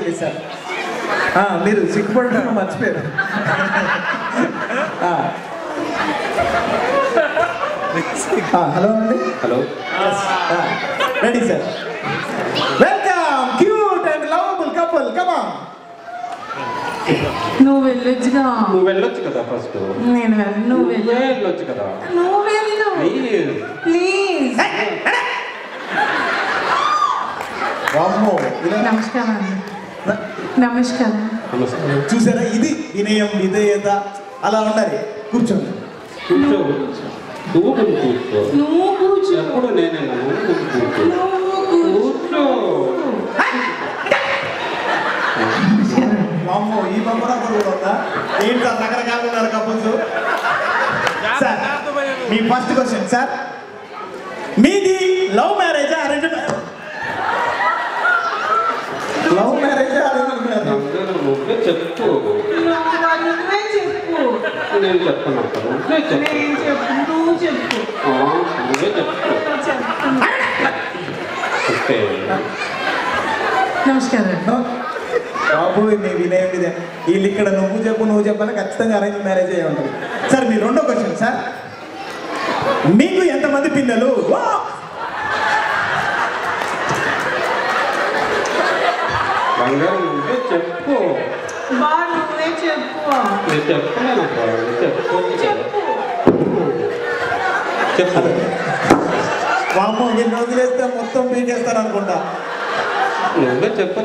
Please sir. మీరు సిగ్గుపడడం మర్చిపోయారు. Hello అండి. Hello. Ready sir. Welcome cute and lovable couple. Come on. నువ్వు వెళ్ళొచ్చుగా. నువ్వు వెళ్ళొచ్చు కదా ఫస్ట్. నేను వెళ్ళను. నువ్వు వెళ్ళొచ్చు కదా. నువ్వు వెళ్ళు ప్లీజ్. నమస్కారం. నమస్కారం. చూసారా, ఇది వినయం విధేయత. అలా ఉండాలి. కూర్చోండి. కూర్చో. నువ్వు కూర్చో. నువ్వు కూర్చో. ఎప్పుడు నేనే కూర్చో. అమ్మో, ఈ బొమ్మరా కూడా ఉందా? ఏంటి సార్ రకరకాలు ఉన్నారు కపుల్స్? సార్ మీ ఫస్ట్ క్వశ్చన్ సార్, మీది లవ్ మ్యారేజా అరేంజ్ మ్యారేజ్? లవ్ మ్యారేజా అరేంజ్ మ్యారేజ్? నువ్వే చెప్పు. నువ్వే చెప్పు. నేను చెప్పను. నువ్వే చెప్పు. నువ్వు చెప్పు. నువ్వే చెప్పు. నమస్కారం బాబు. మీ వినయం ఇదే. వీళ్ళు ఇక్కడ నువ్వు చెప్పాలి, ఖచ్చితంగా అరేంజ్ మ్యారేజ్ అయ్యి ఉంటుంది. సార్ మీ రెండో క్వశ్చన్ సార్, మీకు ఎంతమంది పిల్లలు? బంగారం నువ్వే చెప్పు. నువ్వే చెప్పు. నేను చెప్పలేనబ్బా. చెప్పు. వామ్మో, ఎన్ని రోజులేస్తే మొత్తం పీకేస్తారు అనుకుంటా. నువ్వే చెప్పు.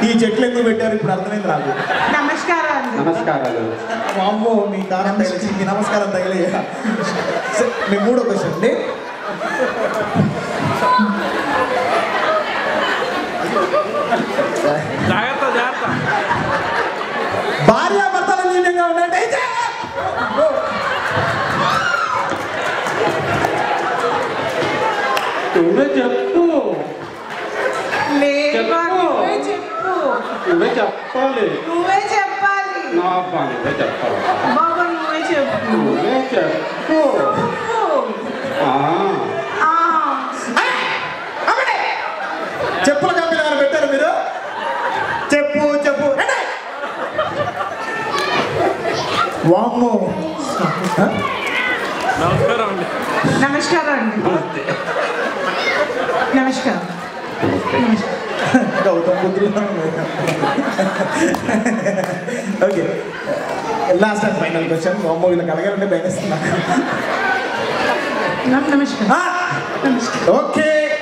ఈ చెట్లు ఎందుకు పెట్టారు ఇప్పుడు అర్థమైంది నాకు. నమస్కారాలు. నమస్కారాలు. వామ్మో, మీ కారం తగిలి మీ నమస్కారం తగిలి. మీ మూడో క్వశ్చన్ అండి, భార్యాభర్తల అన్యోన్యంగా ఉండండి. నువ్వే చెప్పు. నువ్వే చెప్పు. నువ్వే చెప్పాలి. నువ్వే చెప్పాలి. నా అబ్బా నువ్వే చెప్పాలి. బాబా నువ్వే చెప్పు. నువ్వే చెప్పు. చెప్పుల కంపెనీ ఏమైనా పెట్టారు మీరు? చెప్పు. వామ్మో. నమస్కారం అండి. నమస్కారం. గౌతమ్ బుద్ధులు. Okay, last and final question. వామ్మో, వీళ్ళకి అడగాలంటే భయమేస్తున్నా.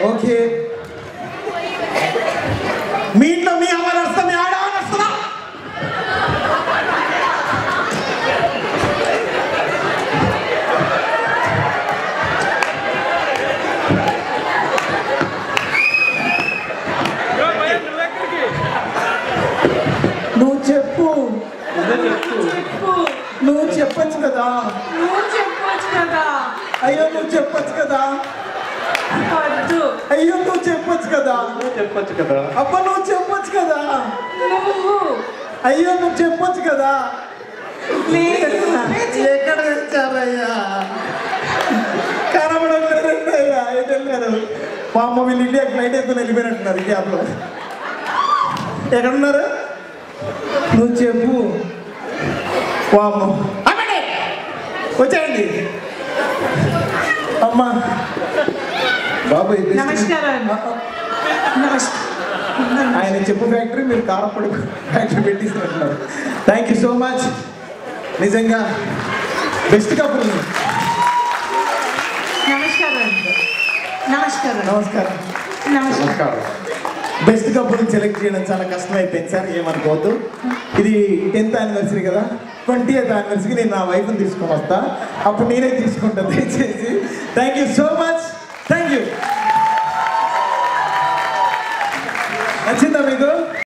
ఓకే. మీ ఇంట్లో మీ అమ్మ నడుస్తా, మీ ఆడ నడుస్తుందా? నువ్వు చెప్పు. నువ్వు చెప్పచ్చు కదా. అయ్యో నువ్వు చెప్పచ్చు కదా. అయ్యో నువ్వు చెప్పచ్చు కదా. అబ్బా నువ్వు చెప్పచ్చు కదా. అయ్యో నువ్వు చెప్పచ్చు కదా. ఎక్కడ తెచ్చారయ్యా? కనబడలేదండి అయ్యా. ఎటు వెళ్ళారు? మా అమ్మ వీళ్ళు ఇండియా ఫ్లైట్ ఎత్తుని వెళ్ళిపోయినట్టున్నారు ఈ గ్యాప్లో. ఎక్కడున్నారు? నువ్వు చెప్పు. వామ్మో, వచ్చేయండి అమ్మా. బాబు నమస్కారం. ఆయన చెప్పు ఫ్యాక్టరీ, మీరు కారపొడి ఫ్యాక్టరీ పెట్టిస్తున్నారు. Thank you so much. నిజంగా బెస్ట్ కపుల్. నమస్కారం. బెస్ట్ కపుల్ సెలెక్ట్ చేయడం చాలా కష్టం అయిపోయింది సార్, ఏమనుకోవద్దు. ఇది 10th యానివర్సరీ కదా, 20th యానివర్సరీకి నేను నా వైఫ్ని తీసుకొని వస్తా, అప్పుడు నేనే తీసుకుంటాను దయచేసి. Thank you so much. Thank you.